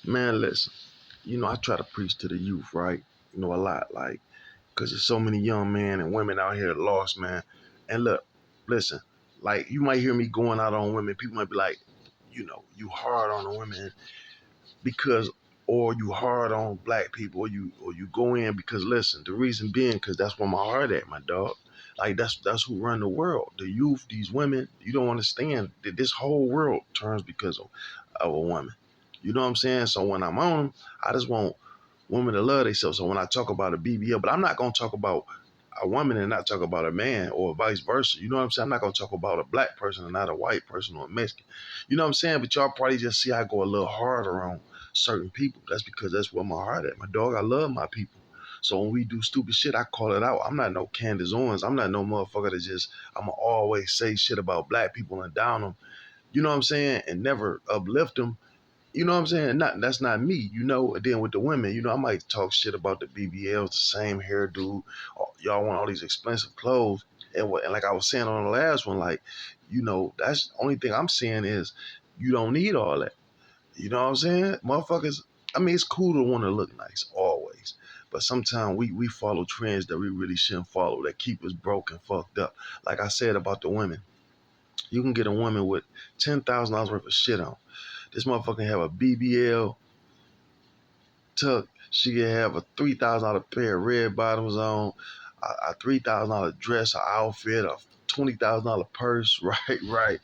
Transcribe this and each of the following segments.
Man, listen, I try to preach to the youth, right? A lot, like, because there's so many young men and women out here lost, man. And look, listen, like, you might hear me going out on women. People might be like, you hard on the women because, or you hard on black people, or you go in because, listen, the reason being because that's where my heart at, my dog. Like, that's who run the world. The youth, these women. You don't understand that this whole world turns because of a woman. You know what I'm saying? So when I'm on them, I just want women to love themselves. So when I talk about a BBL, but I'm not gonna talk about a woman and not talk about a man, or vice versa. You know what I'm saying? I'm not gonna talk about a black person and not a white person or a Mexican. You know what I'm saying? But y'all probably just see I go a little harder on certain people. That's because that's where my heart at. My dog, I love my people. So when we do stupid shit, I call it out. I'm not no Candace Owens. I'm not no motherfucker that just I'ma always say shit about black people and down them. You know what I'm saying? And never uplift them. You know what I'm saying? Not that's not me. And then with the women, I might talk shit about the BBLs, the same hairdo. Y'all want all these expensive clothes, and like I was saying on the last one, like, that's the only thing I'm saying is you don't need all that. You know what I'm saying? Motherfuckers, I mean, it's cool to want to look nice always. But sometimes we follow trends that we really shouldn't follow that keep us broke and fucked up. Like I said about the women, you can get a woman with $10,000 worth of shit on. This motherfucker can have a BBL tuck. She can have a $3,000 pair of red bottoms on, a $3,000 dress, or outfit, a $20,000 purse, right, right.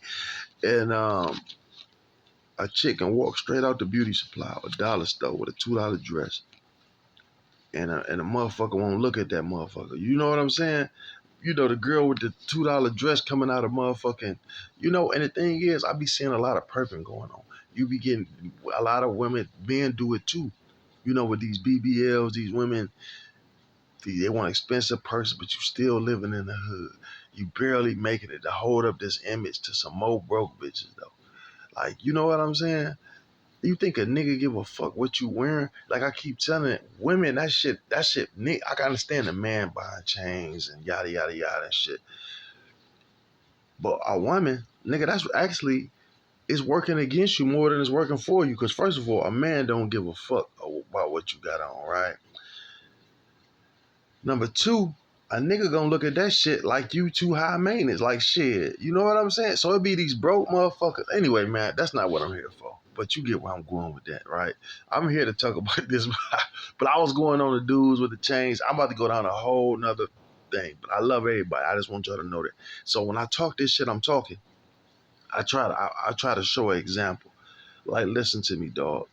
And a chick can walk straight out the beauty supply or dollar store with a $2 dress, and a motherfucker won't look at that motherfucker. You know what I'm saying? The girl with the $2 dress coming out of motherfucking, and the thing is, I be seeing a lot of perping going on. You be getting a lot of women, men do it too. With these BBLs, these women, they want expensive purses, but you still living in the hood. You barely making it to hold up this image to some more broke bitches though. Like, you know what I'm saying? You think a nigga give a fuck what you wearing? Like I keep telling it, women, that shit, I can understand a man buying chains and yada yada yada and shit. But a woman, nigga, that's actually is working against you more than it's working for you. Because first of all, a man don't give a fuck about what you got on, right? Number two, a nigga gonna look at that shit like you too high maintenance, like shit. You know what I'm saying? So it be these broke motherfuckers. Anyway, man, that's not what I'm here for. But you get where I'm going with that, right? I'm here to talk about this, but I was going on the dudes with the chains. I'm about to go down a whole nother thing. But I love everybody. I just want y'all to know that. So when I talk this shit, I'm talking. I try to show an example. Like, listen to me, dog.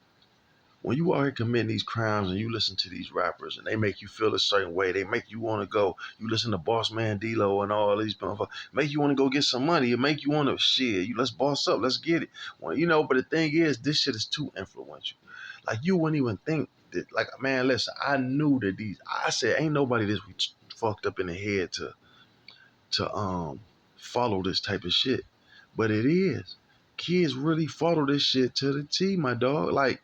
When you out here committing these crimes and you listen to these rappers and they make you feel a certain way, they make you want to go. You listen to Boss Man D-Lo and all these motherfuckers, make you want to go get some money. It make you want to shit. Let's boss up. Let's get it. Well, but the thing is, this shit is too influential. Like, you wouldn't even think that. Like, man, listen. I knew that these. I said, ain't nobody this fucked up in the head to follow this type of shit, but it is. Kids really follow this shit to the T, my dog. Like,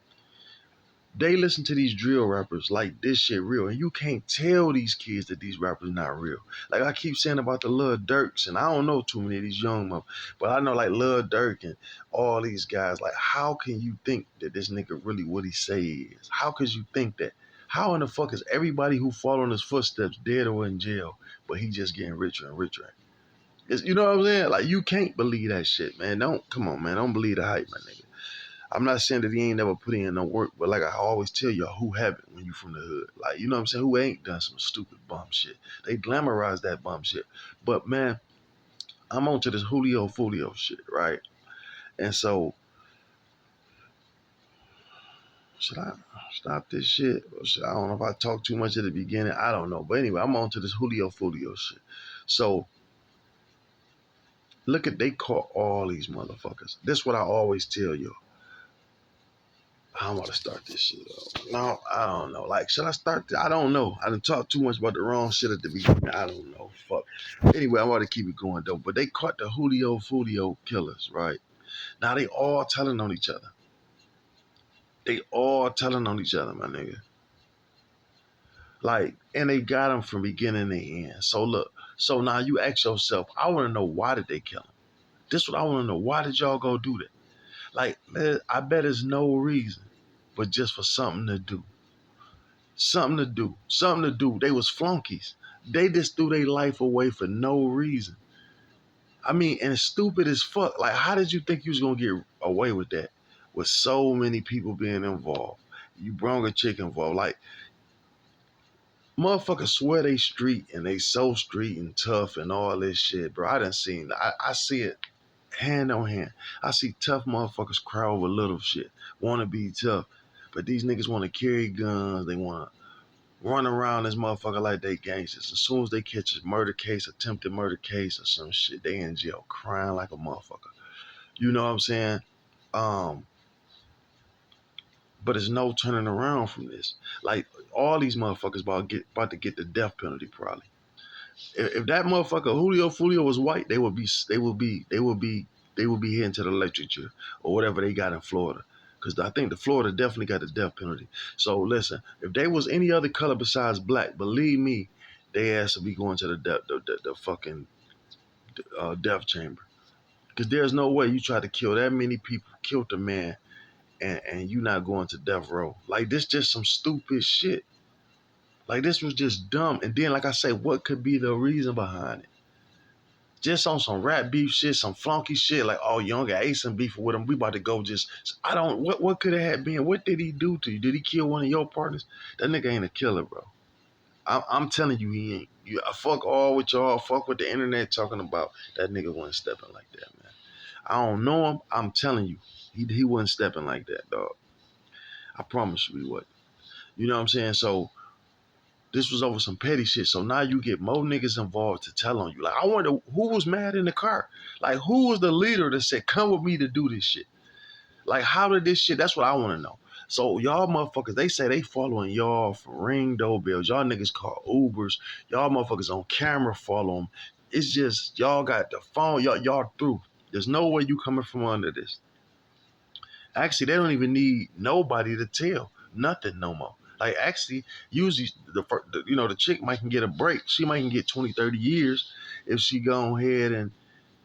they listen to these drill rappers like this shit real, and you can't tell these kids that these rappers not real. Like I keep saying about the Lil Durks, and I don't know too many of these young mother, but I know like Lil Durk and all these guys. Like, how can you think that this nigga really what he say he is? How could you think that? How in the fuck is everybody who followed in his footsteps dead or in jail, but he just getting richer and richer? You know what I'm saying? Like, you can't believe that shit, man. Don't come on, man. Don't believe the hype, my nigga. I'm not saying that he ain't never put in no work, but like I always tell y'all, who haven't when you from the hood? Like, you know what I'm saying? Who ain't done some stupid bum shit? They glamorize that bum shit. But man, I'm on to this Julio foolio shit, right? And so, should I stop this shit? Or I don't know if I talked too much at the beginning. I don't know. But anyway, I'm on to this Julio foolio shit. So, look at, they caught all these motherfuckers. This is what I always tell you. I want to start this shit up. No, I don't know. Like, should I start? I don't know. I done talked too much about the wrong shit at the beginning. I don't know. Fuck. Anyway, I want to keep it going though. But they caught the Julio Fulio killers, right? Now they all telling on each other. They all telling on each other, my nigga. Like, and they got them from beginning to end. So look. So now you ask yourself, I want to know, why did they kill him? This is what I want to know. Why did y'all go do that? Like, man, I bet there's no reason. but just for something to do. Something to do. Something to do. They was flunkies. They just threw their life away for no reason. I mean, and it's stupid as fuck. Like, how did you think you was gonna get away with that? With so many people being involved. You brought a chick involved. Like, motherfuckers swear they street and they so street and tough and all this shit, bro. I done seen I see it hand on hand. I see tough motherfuckers cry over little shit. Wanna be tough. But these niggas wanna carry guns, they wanna run around this motherfucker like they gangsters. As soon as they catch a murder case, attempted murder case or some shit, they in jail crying like a motherfucker. You know what I'm saying? Um, but there's no turning around from this. Like all these motherfuckers about to get the death penalty probably. If that motherfucker Julio Fulio was white, they would be heading to the electric chair or whatever they got in Florida. Because I think the Florida definitely got the death penalty. So listen, if they was any other color besides black, believe me, they ass to be going to the fucking death chamber. Because there's no way you try to kill that many people, killed the man, and you not going to death row. Like this just some stupid shit. Like this was just dumb. And then like I say, what could be the reason behind it? Just on some rap beef shit, some flunky shit, like, oh, Young got Ace and beef with him. We about to go just, I don't, what could it have been? What did he do to you? Did he kill one of your partners? That nigga ain't a killer, bro. I'm telling you, he ain't. I fuck all with y'all, fuck with the internet talking about that nigga wasn't stepping like that, man. I don't know him. I'm telling you, he wasn't stepping like that, dog. I promise you he wasn't. You know what I'm saying? So this was over some petty shit. So now you get more niggas involved to tell on you. Like, I wonder who was mad in the car. Like, who was the leader that said, come with me to do this shit? Like, how did this shit? That's what I want to know. So y'all motherfuckers, they say they following y'all for ring doorbells. Y'all niggas call Ubers. Y'all motherfuckers on camera follow them. It's just y'all got the phone. Y'all through. There's no way you coming from under this. Actually, they don't even need nobody to tell nothing no more. Like actually, usually the chick might can get a break. She might can get 20, 30 years if she go ahead and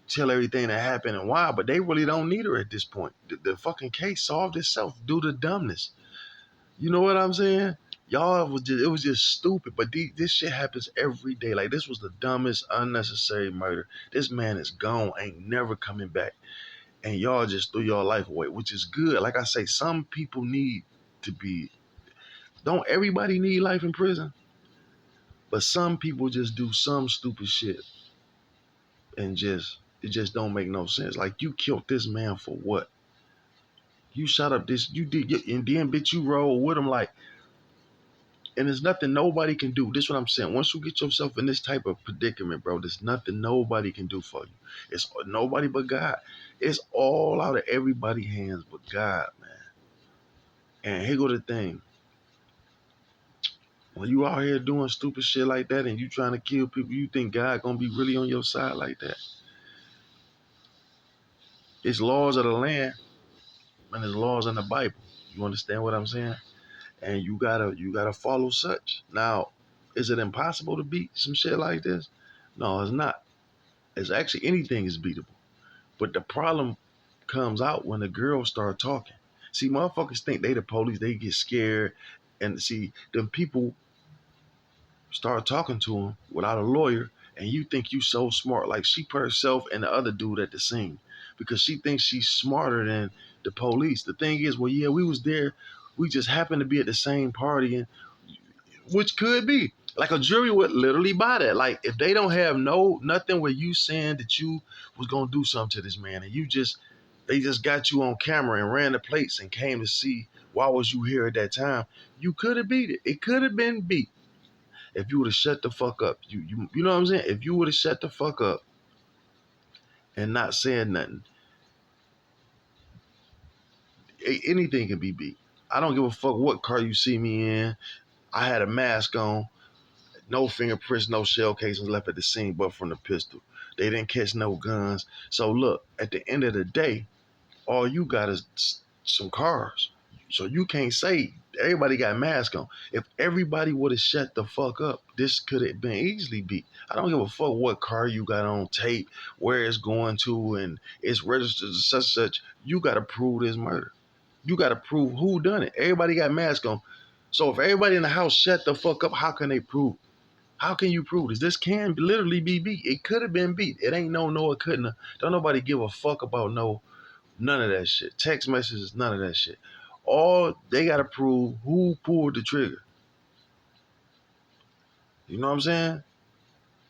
tell everything that happened and why. But they really don't need her at this point. The fucking case solved itself due to dumbness. You know what I'm saying? Y'all it was just stupid. But this shit happens every day. Like this was the dumbest, unnecessary murder. This man is gone, ain't never coming back, and y'all just threw your life away, which is good. Like I say, some people need to be. Don't everybody need life in prison? But some people just do some stupid shit and it just don't make no sense. Like you killed this man for what? You shot up this, you did, and then bitch you roll with him like, and there's nothing nobody can do. This is what I'm saying. Once you get yourself in this type of predicament, bro, there's nothing nobody can do for you. It's nobody but God. It's all out of everybody's hands but God, man. And here go the thing. When you out here doing stupid shit like that and you trying to kill people, you think God gonna be really on your side like that? It's laws of the land and there's laws in the Bible. You understand what I'm saying? And you gotta follow such. Now, is it impossible to beat some shit like this? No, it's not. It's actually anything is beatable. But the problem comes out when the girls start talking. See, motherfuckers think they the police, they get scared. And see, them people start talking to him without a lawyer, and you think you so smart. Like she put herself and the other dude at the scene because she thinks she's smarter than the police. The thing is, well, yeah, we was there. We just happened to be at the same party, and which could be. Like a jury would literally buy that. Like if they don't have nothing where you saying that you was gonna do something to this man, and they just got you on camera and ran the plates and came to see why was you here at that time. You could have beat it. It could have been beat if you would have shut the fuck up. You know what I'm saying? If you would have shut the fuck up and not said nothing, anything can be beat. I don't give a fuck what car you see me in. I had a mask on, no fingerprints, no shell casings left at the scene but from the pistol. They didn't catch no guns. So look, at the end of the day, all you got is some cars. So you can't say everybody got masks on. If everybody would have shut the fuck up, this could have been easily beat. I don't give a fuck what car you got on tape, where it's going to, and it's registered as such. You got to prove this murder. You got to prove who done it. Everybody got masks on. So if everybody in the house shut the fuck up, how can they prove? How can you prove this? This can literally be beat. It could have been beat. It ain't no, it couldn't have. Don't nobody give a fuck about none of that shit. Text messages, none of that shit. All they got to prove who pulled the trigger. You know what I'm saying?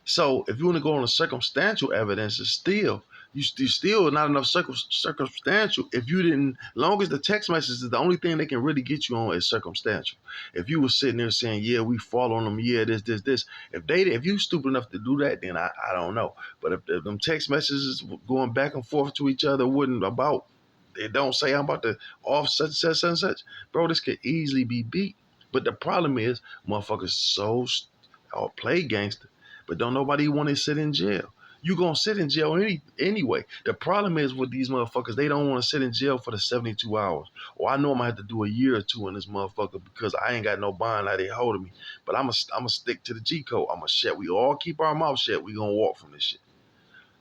So if you want to go on a circumstantial evidence, it's still you still not enough circumstantial. If you didn't, long as the text message is the only thing they can really get you on is circumstantial. If you were sitting there saying, "Yeah, we fall on them," yeah, this, if you stupid enough to do that, then I don't know. But if them text messages going back and forth to each other wouldn't about, they don't say I'm about to off such and such, bro. This could easily be beat. But the problem is, motherfuckers play gangster, but don't nobody want to sit in jail. You gonna sit in jail anyway. The problem is with these motherfuckers, they don't want to sit in jail for the 72 hours. Or I know I'm gonna have to do a year or two in this motherfucker because I ain't got no bond like they holding me. But I'm gonna stick to the G code. I'm gonna shut. We all keep our mouth shut. We gonna walk from this shit.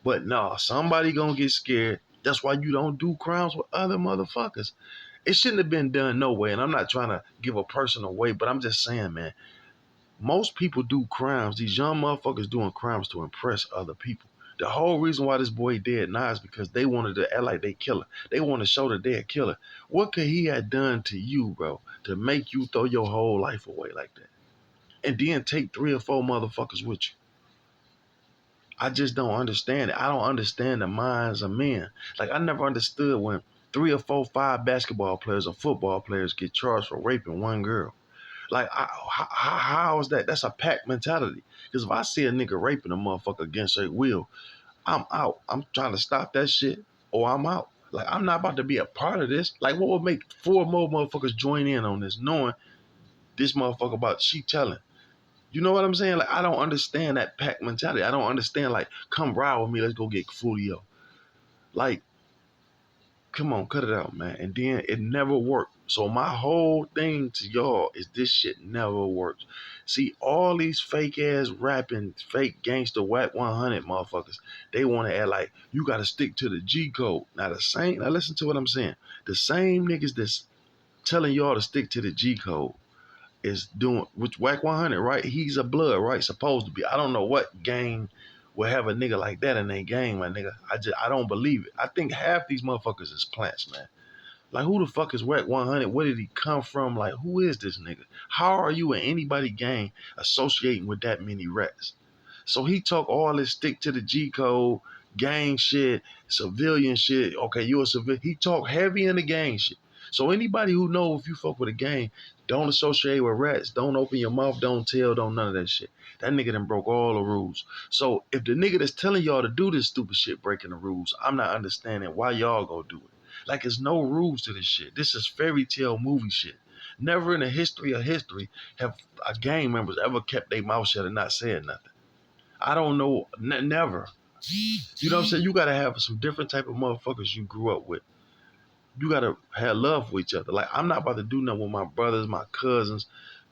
But nah, somebody gonna get scared. That's why you don't do crimes with other motherfuckers. It shouldn't have been done no way. And I'm not trying to give a person away, but I'm just saying, man, most people do crimes. These young motherfuckers doing crimes to impress other people. The whole reason why this boy dead now is because they wanted to act like they killer. They want to show that they a killer. What could he have done to you, bro, to make you throw your whole life away like that? And then take 3 or 4 motherfuckers with you. I just don't understand it. I don't understand the minds of men. Like I never understood when 3 or 4, 5 basketball players or football players get charged for raping one girl. Like, how is that? That's a pack mentality. Because if I see a nigga raping a motherfucker against their will, I'm out. I'm trying to stop that shit, or I'm out. Like, I'm not about to be a part of this. Like, what would make 4 more motherfuckers join in on this, knowing this motherfucker about she telling? You know what I'm saying? Like, I don't understand that pack mentality. I don't understand, like, come ride with me, let's go get foolio. Like, come on, cut it out, man. And then it never worked. So my whole thing to y'all is this shit never works. See, all these fake ass rapping, fake gangster whack 100 motherfuckers, they want to act like you got to stick to the G code. Now listen to what I'm saying. The same niggas that's telling y'all to stick to the G code is doing, which whack 100, right? He's a blood, right? Supposed to be. I don't know what gang will have a nigga like that in their gang, my nigga. I don't believe it. I think half these motherfuckers is plants, man. Like, who the fuck is Whack 100? Where did he come from? Like, who is this nigga? How are you in anybody gang associating with that many rats? So he talk all this stick to the G code, gang shit, civilian shit. Okay, you a civilian. He talk heavy in the gang shit. So anybody who know if you fuck with a gang, don't associate with rats, don't open your mouth, don't tell, don't none of that shit. That nigga done broke all the rules. So if the nigga that's telling y'all to do this stupid shit breaking the rules, I'm not understanding why y'all go do it. Like, there's no rules to this shit. This is fairy tale movie shit. Never in the history of history have gang members ever kept their mouth shut and not said nothing. I don't know, never. You know what I'm saying? You gotta have some different type of motherfuckers you grew up with. You gotta have love for each other. Like, I'm not about to do nothing with my brothers, my cousins.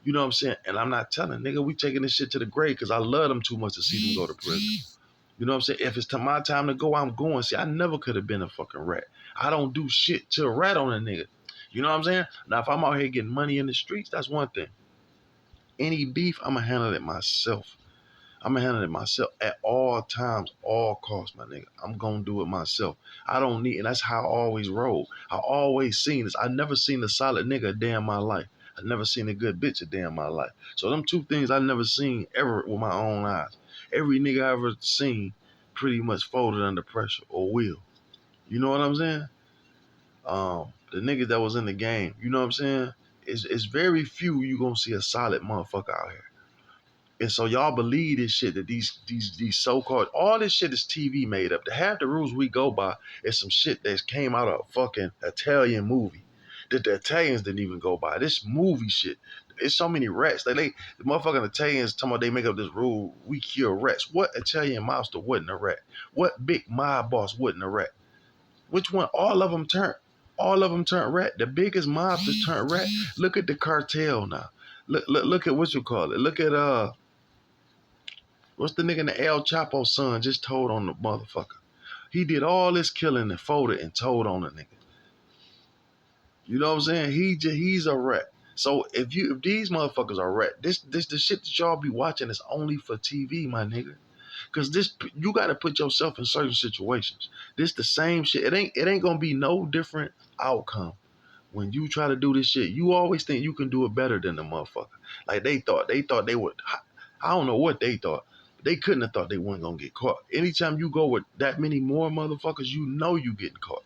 You know what I'm saying? And I'm not telling, nigga, we taking this shit to the grave because I love them too much to see them go to prison. You know what I'm saying? If it's to my time to go, I'm going. See, I never could have been a fucking rat. I don't do shit to a rat on a nigga. You know what I'm saying? Now, if I'm out here getting money in the streets, that's one thing. Any beef, I'm going to handle it myself. I'm gonna handle it myself at all times, all costs, my nigga. I'm gonna do it myself. I don't need, and that's how I always roll. I always seen this. I never seen a solid nigga a day in my life. I never seen a good bitch a day in my life. So them 2 things I never seen ever with my own eyes. Every nigga I ever seen pretty much folded under pressure or will. You know what I'm saying? The niggas that was in the game, you know what I'm saying? It's very few you gonna see a solid motherfucker out here. And so y'all believe this shit that these so-called, all this shit is TV made up. The half the rules we go by is some shit that came out of a fucking Italian movie that the Italians didn't even go by. This movie shit. It's so many rats. The motherfucking Italians talking about they make up this rule, we kill rats. What Italian mobster wasn't a rat? What big mob boss wasn't a rat? Which one? All of them turned rat. The biggest mobsters turned rat. Look at the cartel now. Look at what you call it. Look at what's the nigga in the El Chapo son just told on the motherfucker. He did all this killing and folded and told on the nigga. You know what I'm saying? He's a rat. So if these motherfuckers are rat, this the shit that y'all be watching is only for TV, my nigga. Cause this you gotta put yourself in certain situations. This the same shit. It ain't gonna be no different outcome when you try to do this shit. You always think you can do it better than the motherfucker. Like they thought they would. I don't know what they thought. They couldn't have thought they weren't gonna get caught. Anytime you go with that many more motherfuckers, you know you getting caught.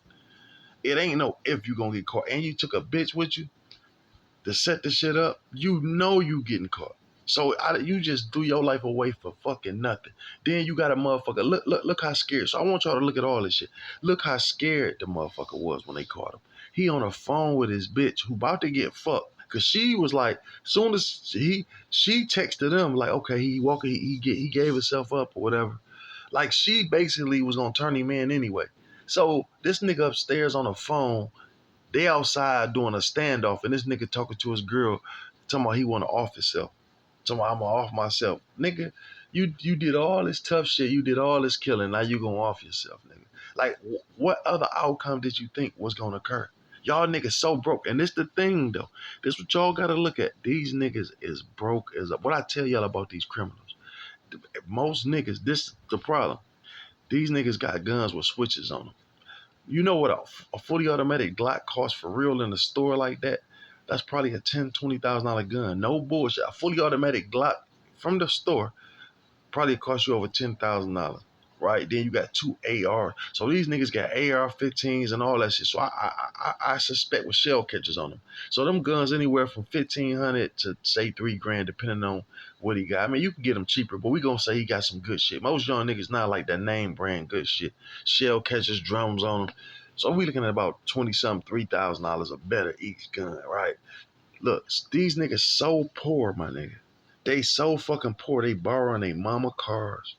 It ain't no if you gonna get caught. And you took a bitch with you to set the shit up, you know you getting caught. So you just threw your life away for fucking nothing. Then you got a motherfucker. Look how scared. So I want y'all to look at all this shit. Look how scared the motherfucker was when they caught him. He on a phone with his bitch who about to get fucked. Cause she was like, soon as she texted him like, okay, he walking, he gave himself up or whatever. Like she basically was gonna turn him in anyway. So this nigga upstairs on the phone, they outside doing a standoff, and this nigga talking to his girl, talking about he want to off himself. Talking about I'm gonna off myself, nigga. You did all this tough shit. You did all this killing. Now you gonna off yourself, nigga. Like what other outcome did you think was gonna occur? Y'all niggas so broke, and this the thing though. This what y'all gotta look at. These niggas is broke as what I tell y'all about these criminals. Most niggas, this is the problem. These niggas got guns with switches on them. You know what a fully automatic Glock costs for real in a store like that? That's probably a $10,000-$20,000 gun. No bullshit. A fully automatic Glock from the store probably cost you over $10,000. Right? Then you got two AR. So these niggas got AR-15s and all that shit. So I suspect with shell catchers on them. So them guns anywhere from 1,500 to say $3,000, depending on what he got. I mean, you can get them cheaper, but we gonna say he got some good shit. Most young niggas not like that name brand good shit. Shell catchers, drums on them. So we looking at about 20 something, $3,000 or better each gun, right? Look, these niggas so poor, my nigga. They so fucking poor. They borrowing their mama cars.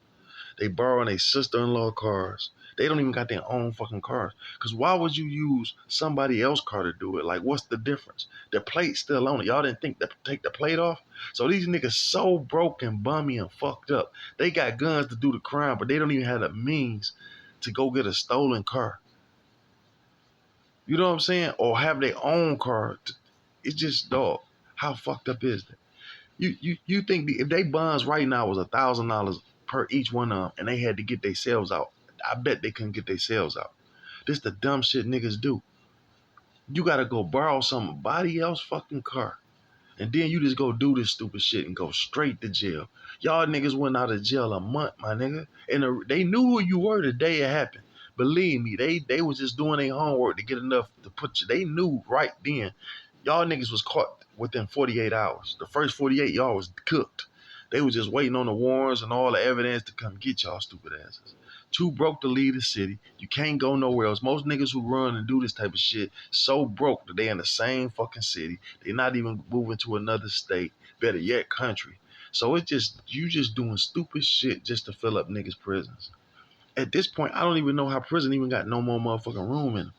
They borrowing their sister-in-law cars. They don't even got their own fucking cars. Cause why would you use somebody else's car to do it? Like, what's the difference? The plate's still on it. Y'all didn't think to take the plate off? So these niggas so broke and bummy and fucked up. They got guns to do the crime, but they don't even have the means to go get a stolen car. You know what I'm saying? Or have their own car. It's just, dog, how fucked up is that? You think if they bonds right now was $1,000 per each one of them, and they had to get themselves out, I bet they couldn't get themselves out. This the dumb shit niggas do. You gotta go borrow somebody else's fucking car, and then you just go do this stupid shit and go straight to jail. Y'all niggas went out of jail a month, my nigga, and they knew who you were the day it happened. Believe me, they was just doing their homework to get enough to put you. They knew right then. Y'all niggas was caught within 48 hours. The first 48, y'all was cooked. They was just waiting on the warrants and all the evidence to come get y'all stupid asses. Too broke to leave the city. You can't go nowhere else. Most niggas who run and do this type of shit so broke that they in the same fucking city. They're not even moving to another state. Better yet, country. So it's just you just doing stupid shit just to fill up niggas' prisons. At this point, I don't even know how prison even got no more motherfucking room in them.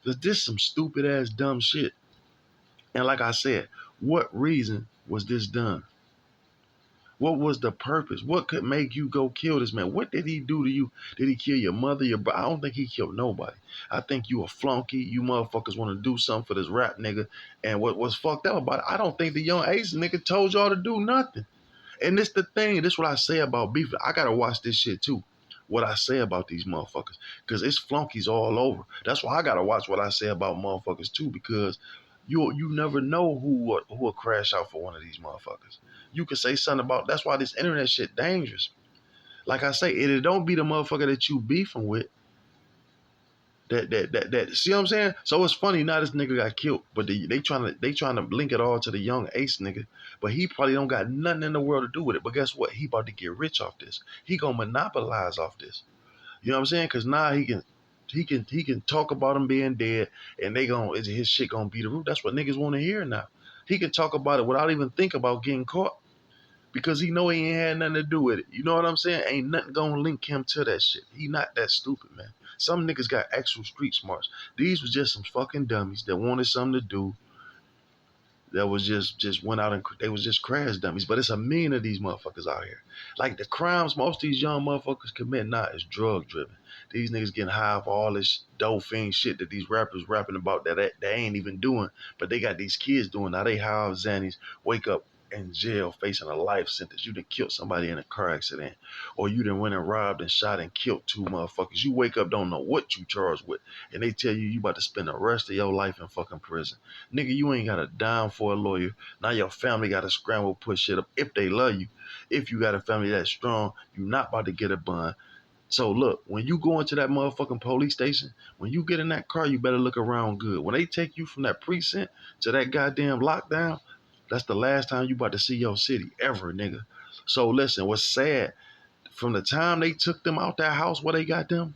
Cause this some stupid ass dumb shit. And like I said, what reason was this done? What was the purpose? What could make you go kill this man? What did he do to you? Did he kill your mother, your brother? I don't think he killed nobody. I think you a flunky. You motherfuckers want to do something for this rap nigga. And what was fucked up about it, I don't think the young Ace nigga told y'all to do nothing. And this the thing. This what I say about beef. I gotta watch this shit too. What I say about these motherfuckers, because it's flunkies all over. That's why I gotta watch what I say about motherfuckers too, because you never know who will crash out for one of these motherfuckers. You can say something about. That's why this internet shit dangerous. Like I say, it don't be the motherfucker that you beefing with. That. See what I'm saying? So it's funny now this nigga got killed, but they trying to link it all to the young Ace nigga. But he probably don't got nothing in the world to do with it. But guess what? He about to get rich off this. He gonna monopolize off this. You know what I'm saying? Because now he can talk about him being dead, and his shit gonna be the roof. That's what niggas want to hear now. He can talk about it without even think about getting caught because he know he ain't had nothing to do with it. You know what I'm saying? Ain't nothing gonna link him to that shit. He not that stupid, man. Some niggas got actual street smarts. These was just some fucking dummies that wanted something to do. that was just went out and they was just crash dummies. But it's a million of these motherfuckers out here. Like the crimes most of these young motherfuckers commit now is drug driven. These niggas getting high off all this dope fiend shit that these rappers rapping about that they ain't even doing, but they got these kids doing. Now they high off Xannies, wake up in jail facing a life sentence. You done killed somebody in a car accident, or you done went and robbed and shot and killed two motherfuckers. You wake up don't know what you charged with, and they tell you about to spend the rest of your life in fucking prison. Nigga, you ain't got a dime for a lawyer. Now your family got to scramble, push shit up if they love you. If you got a family that strong, you not about to get a bond. So look, when you go into that motherfucking police station, when you get in that car, you better look around good. When they take you from that precinct to that goddamn lockdown, that's the last time you about to see your city ever, nigga. So listen, what's sad, from the time they took them out that house where they got them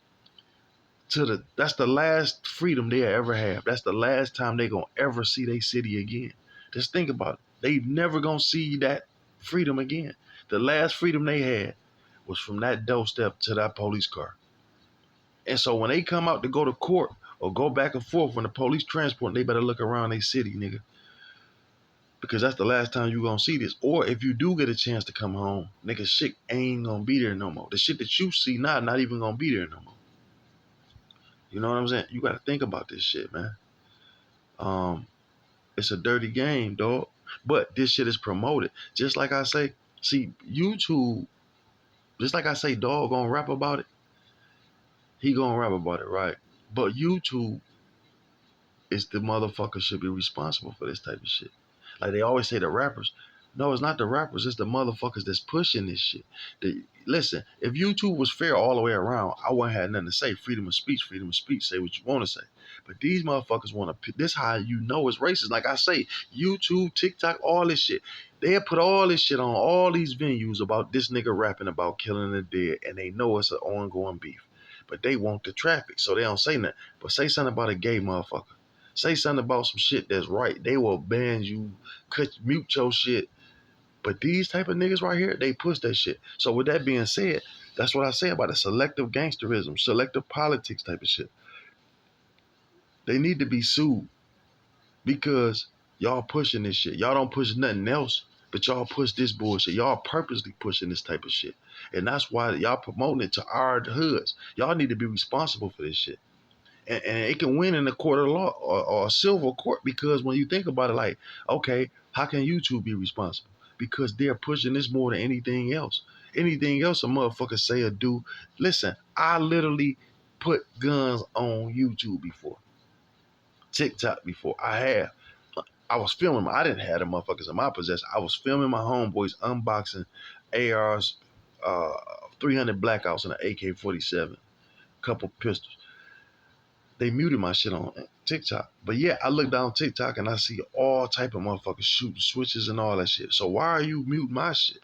to that's the last freedom they ever have. That's the last time they gonna ever see their city again. Just think about it. They never gonna see that freedom again. The last freedom they had was from that doorstep to that police car. And so when they come out to go to court or go back and forth when the police transport, they better look around their city, nigga. Because that's the last time you gonna see this. Or if you do get a chance to come home, nigga, shit ain't gonna be there no more. The shit that you see now not even gonna be there no more. You know what I'm saying? You gotta think about this shit, man. Um, it's a dirty game, dog. But this shit is promoted. Just like I say, see, YouTube, just like I say, dog gonna rap about it, he gonna rap about it, right? But YouTube is the motherfucker should be responsible for this type of shit. Like they always say the rappers. No, it's not the rappers, it's the motherfuckers that's pushing this shit. Listen, if YouTube was fair all the way around, I wouldn't have nothing to say. Freedom of speech, say what you want to say. But these motherfuckers want to, this how you know it's racist. Like I say, YouTube, TikTok, all this shit. They have put all this shit on all these venues about this nigga rapping about killing the dead, and they know it's an ongoing beef. But they want the traffic, so they don't say nothing. But say something about a gay motherfucker. Say something about some shit that's right. They will ban you, mute your shit. But these type of niggas right here, they push that shit. So with that being said, that's what I say about the selective gangsterism, selective politics type of shit. They need to be sued because y'all pushing this shit. Y'all don't push nothing else, but y'all push this bullshit. Y'all purposely pushing this type of shit. And that's why y'all promoting it to our hoods. Y'all need to be responsible for this shit. And it can win in a court of law or a civil court, because when you think about it, like, okay, how can YouTube be responsible? Because they're pushing this more than anything else. Anything else a motherfucker say or do. Listen, I literally put guns on YouTube before, TikTok before. I have. I was filming. I didn't have the motherfuckers in my possession. I was filming my homeboys unboxing ARs, uh, 300 blackouts and an AK-47, couple pistols. They muted my shit on TikTok. But yeah, I look down TikTok and I see all type of motherfuckers shooting switches and all that shit. So why are you muting my shit?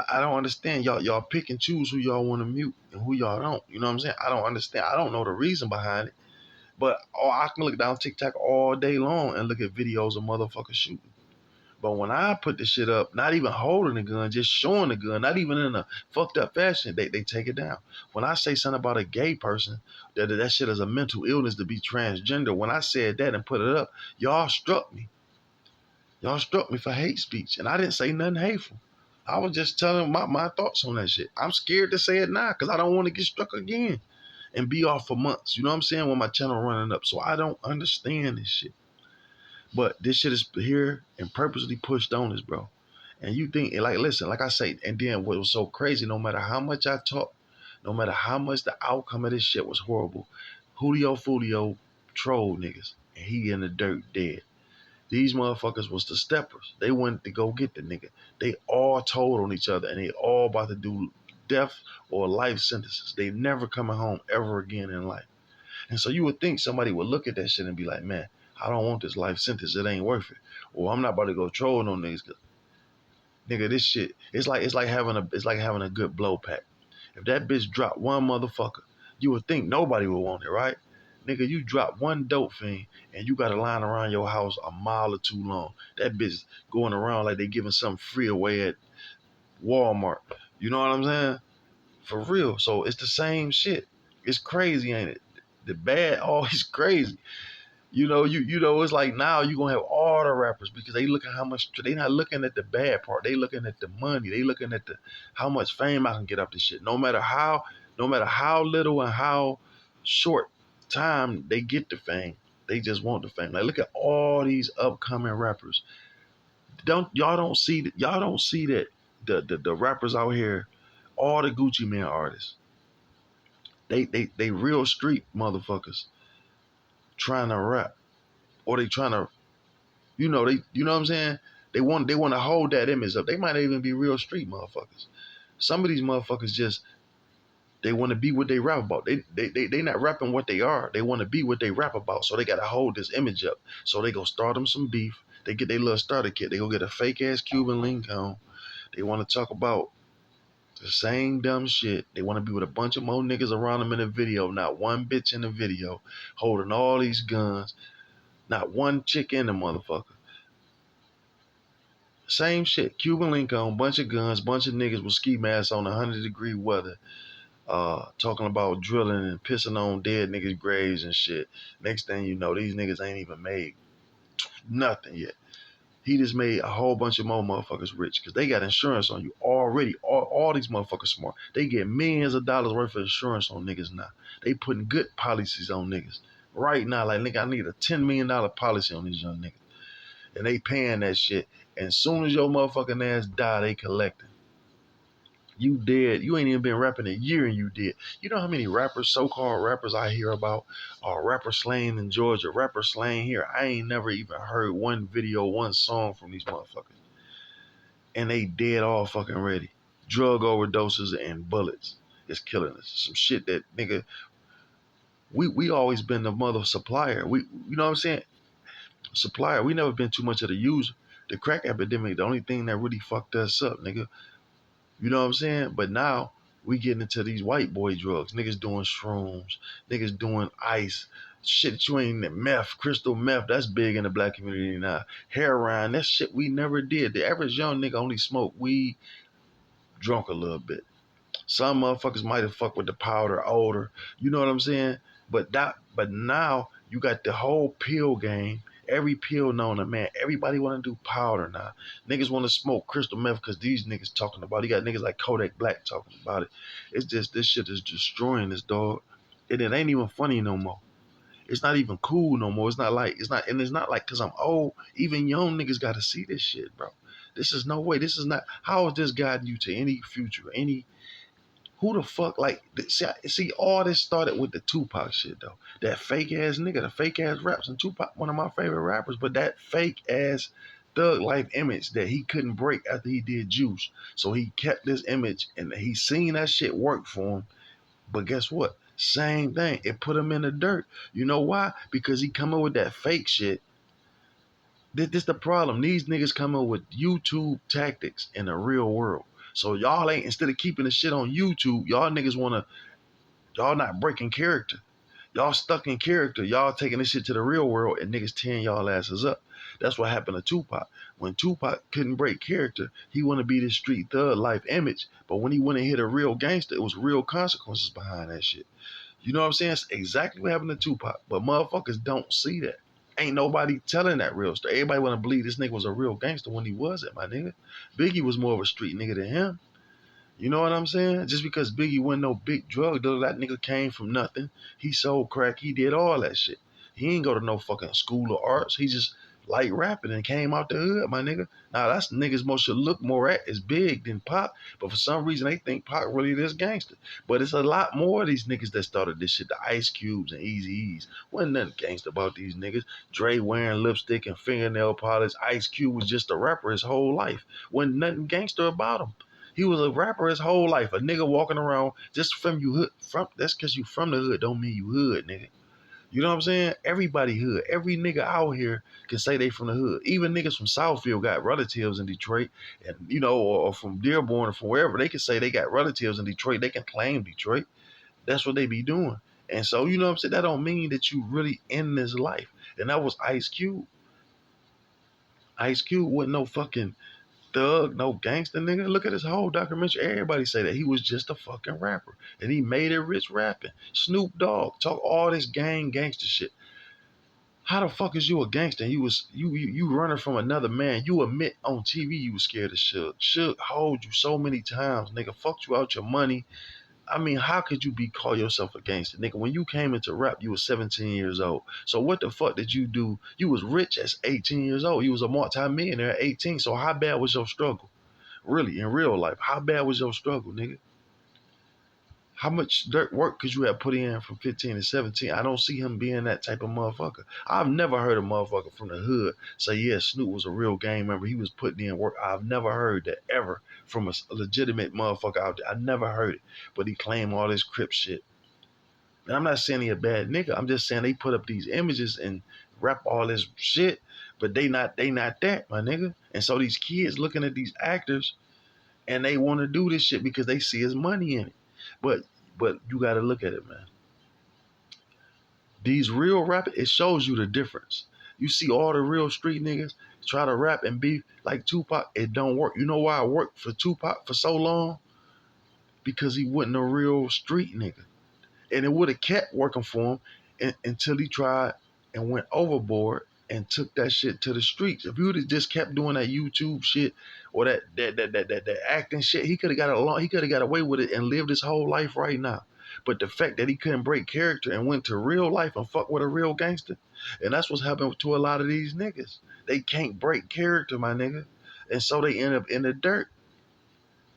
I don't understand. Y'all pick and choose who y'all want to mute and who y'all don't. You know what I'm saying? I don't understand. I don't know the reason behind it. But I can look down TikTok all day long and look at videos of motherfuckers shooting. But when I put the shit up, not even holding the gun, just showing the gun, not even in a fucked up fashion, they take it down. When I say something about a gay person, that shit is a mental illness to be transgender. When I said that and put it up, y'all struck me. Y'all struck me for hate speech. And I didn't say nothing hateful. I was just telling my thoughts on that shit. I'm scared to say it now because I don't want to get struck again and be off for months. You know what I'm saying? When my channel running up. So I don't understand this shit. But this shit is here and purposely pushed on us, bro. And you think, like, listen, like I say, and then what was so crazy, no matter how much I talk, no matter how much the outcome of this shit was horrible, Julio foolio trolled niggas, and he in the dirt dead. These motherfuckers was the steppers. They went to go get the nigga. They all told on each other, and they all about to do death or life sentences. They never coming home ever again in life. And so you would think somebody would look at that shit and be like, man, I don't want this life sentence. It ain't worth it. Or I'm not about to go trolling on niggas. Nigga, this shit, it's like having a good blow pack. If that bitch dropped one motherfucker, you would think nobody would want it, right? Nigga, you drop one dope fiend and you got a line around your house a mile or two long. That bitch going around like they giving something free away at Walmart. You know what I'm saying? For real. So it's the same shit. It's crazy, ain't it? The bad always crazy. It's like now you gonna have all the rappers because they look at how much they not looking at the bad part. They looking at the money. They looking at the how much fame I can get off this shit. No matter how little and how short time they get the fame, they just want the fame. Like look at all these upcoming rappers. Y'all don't see that the rappers out here, all the Gucci Man artists, they real street motherfuckers trying to rap or they trying to what I'm saying? They want to hold that image up. They might even be real street motherfuckers. Some of these motherfuckers just they want to be what they rap about. They not rapping what they are. They want to be what they rap about. So they gotta hold this image up. So they go start them some beef. They get their little starter kit. They go get a fake ass Cuban link on. They want to talk about the same dumb shit. They want to be with a bunch of more niggas around them in the video. Not one bitch in the video holding all these guns. Not one chick in the motherfucker. Same shit. Cuban link on, bunch of guns, bunch of niggas with ski masks on 100-degree weather, talking about drilling and pissing on dead niggas' graves and shit. Next thing you know, these niggas ain't even made nothing yet. He just made a whole bunch of more motherfuckers rich because they got insurance on you already. All these motherfuckers smart. They get millions of dollars worth of insurance on niggas now. They putting good policies on niggas. Right now, like nigga, I need a $10 million policy on these young niggas. And they paying that shit. And as soon as your motherfucking ass die, they collecting. You dead. You ain't even been rapping a year and you dead. You know how many rappers, so-called rappers I hear about? Rapper slain in Georgia, rapper slain here. I ain't never even heard one video, one song from these motherfuckers. And they dead all fucking ready. Drug overdoses and bullets is killing us. Some shit that nigga, we always been the mother supplier. You know what I'm saying? Supplier. We never been too much of the user. The crack epidemic, the only thing that really fucked us up, nigga. You know what I'm saying? But now we getting into these white boy drugs. Niggas doing shrooms. Niggas doing ice. Shit that you ain't meth, crystal meth. That's big in the black community now. Heroin. That shit we never did. The average young nigga only smoked weed, drunk a little bit. Some motherfuckers might have fucked with the powder older. You know what I'm saying? But now you got the whole pill game. Every pill known to man. Everybody want to do powder now. Niggas want to smoke crystal meth because these niggas talking about it. You got niggas like Kodak Black talking about it. It's just this shit is destroying this dog. And it ain't even funny no more. It's not even cool no more. It's not like because I'm old. Even young niggas got to see this shit, bro. This is no way. This is not. How is this guiding you to any future, any who the fuck like see all this started with the Tupac shit though. That fake ass nigga, the fake ass raps, and Tupac one of my favorite rappers, but that fake ass thug life image that he couldn't break after he did Juice. So he kept this image and he seen that shit work for him. But guess what? Same thing. It put him in the dirt. You know why? Because he come up with that fake shit. This the problem. These niggas come up with YouTube tactics in the real world. So y'all ain't instead of keeping the shit on YouTube, y'all niggas wanna y'all not breaking character. Y'all stuck in character. Y'all taking this shit to the real world and niggas tearing y'all asses up. That's what happened to Tupac. When Tupac couldn't break character, he wanna be this street thug life image. But when he went and hit a real gangster, it was real consequences behind that shit. You know what I'm saying? It's exactly what happened to Tupac. But motherfuckers don't see that. Ain't nobody telling that real story. Everybody want to believe this nigga was a real gangster when he wasn't, my nigga. Biggie was more of a street nigga than him. You know what I'm saying? Just because Biggie wasn't no big drug dealer, that nigga came from nothing. He sold crack. He did all that shit. He ain't go to no fucking school of arts. He just like rapping and came out the hood, my nigga. Now that's niggas most should look more at is Big than Pac, but for some reason they think Pac really this gangster. But it's a lot more of these niggas that started this shit. The Ice Cubes and Easy E's. Wasn't nothing gangster about these niggas. Dre wearing lipstick and fingernail polish. Ice Cube was just a rapper his whole life. Wasn't nothing gangster about him. He was a rapper his whole life. A nigga walking around just from you hood. That's because you from the hood. Don't mean you hood, nigga. You know what I'm saying? Everybody hood. Every nigga out here can say they from the hood. Even niggas from Southfield got relatives in Detroit, and or from Dearborn or from wherever. They can say they got relatives in Detroit. They can claim Detroit. That's what they be doing. And so you know what I'm saying? That don't mean that you really in this life. And that was Ice Cube. Ice Cube wasn't no fucking thug, no gangster nigga. Look at his whole documentary. Everybody say that he was just a fucking rapper, and he made it rich rapping. Snoop Dogg talk all this gang gangster shit. How the fuck is you a gangster? And you running from another man. You admit on TV you was scared of Suge. Suge hold you so many times, nigga. Fucked you out your money. I mean, how could you be call yourself a gangster, nigga? When you came into rap, you was 17 years old. So what the fuck did you do? You was rich at 18 years old. You was a multi-millionaire at 18. So how bad was your struggle? Really, in real life, how bad was your struggle, nigga? How much dirt work could you have put in from 15 to 17? I don't see him being that type of motherfucker. I've never heard a motherfucker from the hood say, yeah, Snoop was a real gang member. He was putting in work. I've never heard that ever from a legitimate motherfucker out there. I never heard it. But he claimed all this Crip shit. And I'm not saying he a bad nigga. I'm just saying they put up these images and rap all this shit, but they not that, my nigga. And so these kids looking at these actors and they want to do this shit because they see his money in it. But but you got to look at it, man. These real rappers, it shows you the difference. You see all the real street niggas try to rap and be like Tupac, it don't work. You know why I worked for Tupac for so long? Because he wasn't a real street nigga. And it would have kept working for him until he tried and went overboard and took that shit to the streets. If he would have just kept doing that YouTube shit or that acting shit, he could have got along. He could have got away with it and lived his whole life right now. But the fact that he couldn't break character and went to real life and fuck with a real gangster, and that's what's happening to a lot of these niggas. They can't break character, my nigga, and so they end up in the dirt,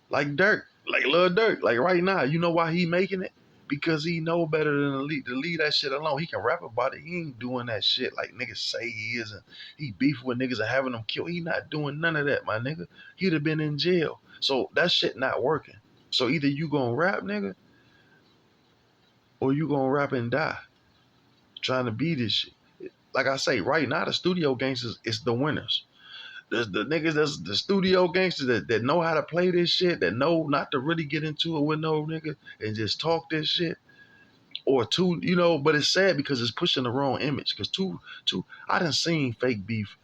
like Dirk, like Lil Durk. Like right now, you know why he making it? Because he know better than to leave that shit alone. He can rap about it. He ain't doing that shit like niggas say he is. And he beef with niggas and having them killed. He not doing none of that, my nigga. He'd have been in jail. So that shit not working. So either you gonna rap, nigga, or you gonna rap and die trying to be this shit. Like I say, right now the studio gangsters is the winners. The niggas that's the studio gangsters that know how to play this shit, that know not to really get into it with no nigga and just talk this shit. Or two, but it's sad because it's pushing the wrong image. Cause I done seen fake beef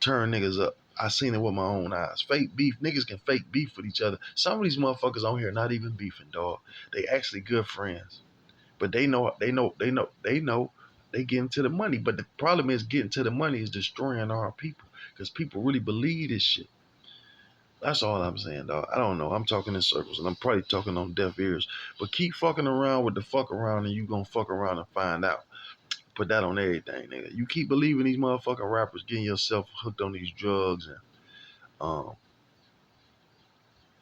turn niggas up. I seen it with my own eyes. Fake beef, niggas can fake beef with each other. Some of these motherfuckers on here not even beefing, dog. They actually good friends. But they know they getting to the money. But the problem is getting to the money is destroying our people. Because people really believe this shit. That's all I'm saying, dog. I don't know. I'm talking in circles and I'm probably talking on deaf ears. But keep fucking around with the fuck around and you gonna fuck around and find out. Put that on everything, nigga. You keep believing these motherfucking rappers, getting yourself hooked on these drugs, and um,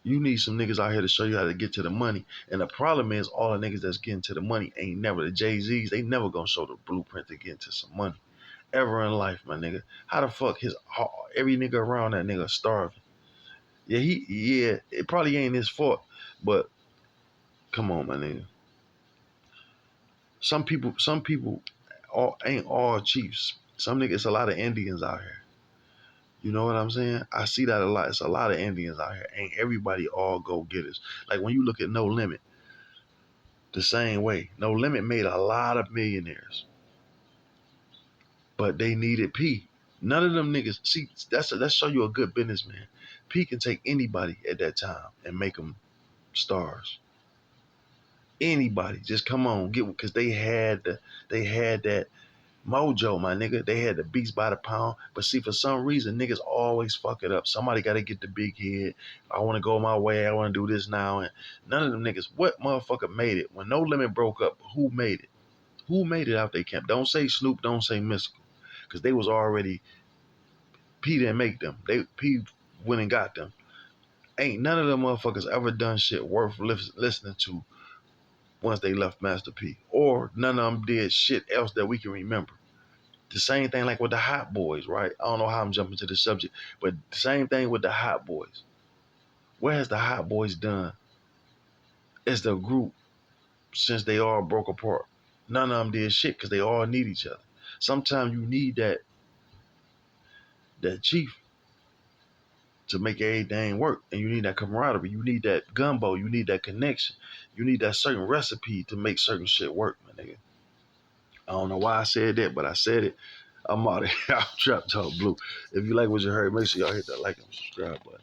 you need some niggas out here to show you how to get to the money. And the problem is, all the niggas that's getting to the money ain't never the Jay-Z's. They never gonna show the blueprint to get into some money ever in life, my nigga. How the fuck every nigga around that nigga starving? Yeah, it probably ain't his fault, but come on, my nigga. Some people ain't all chiefs. Some niggas, it's a lot of Indians out here. You know what I'm saying? I see that a lot. It's a lot of Indians out here. Ain't everybody all go getters. Like when you look at No Limit, the same way. No Limit made a lot of millionaires, but they needed P. None of them niggas. See, that's show you a good businessman. P can take anybody at that time and make them stars. Anybody, just come on, get because they had that mojo, my nigga. They had the beats by the pound. But see, for some reason, niggas always fuck it up. Somebody got to get the big head. I want to go my way. I want to do this now. And none of them niggas, what motherfucker made it? When No Limit broke up, who made it? Who made it out they camp? Don't say Snoop, don't say Mystical. Because they was already, P didn't make them. P went and got them. Ain't none of them motherfuckers ever done shit worth listening to once they left Master P. Or none of them did shit else that we can remember. The same thing like with the Hot Boys, right? I don't know how I'm jumping to the subject, but the same thing with the Hot Boys. What has the Hot Boys done as the group since they all broke apart? None of them did shit because they all need each other. Sometimes you need that chief to make everything work, and you need that camaraderie. You need that gumbo. You need that connection. You need that certain recipe to make certain shit work, my nigga. I don't know why I said that, but I said it. I'm out of here. I'm Trap Talk Blue. If you like what you heard, make sure y'all hit that like and subscribe button.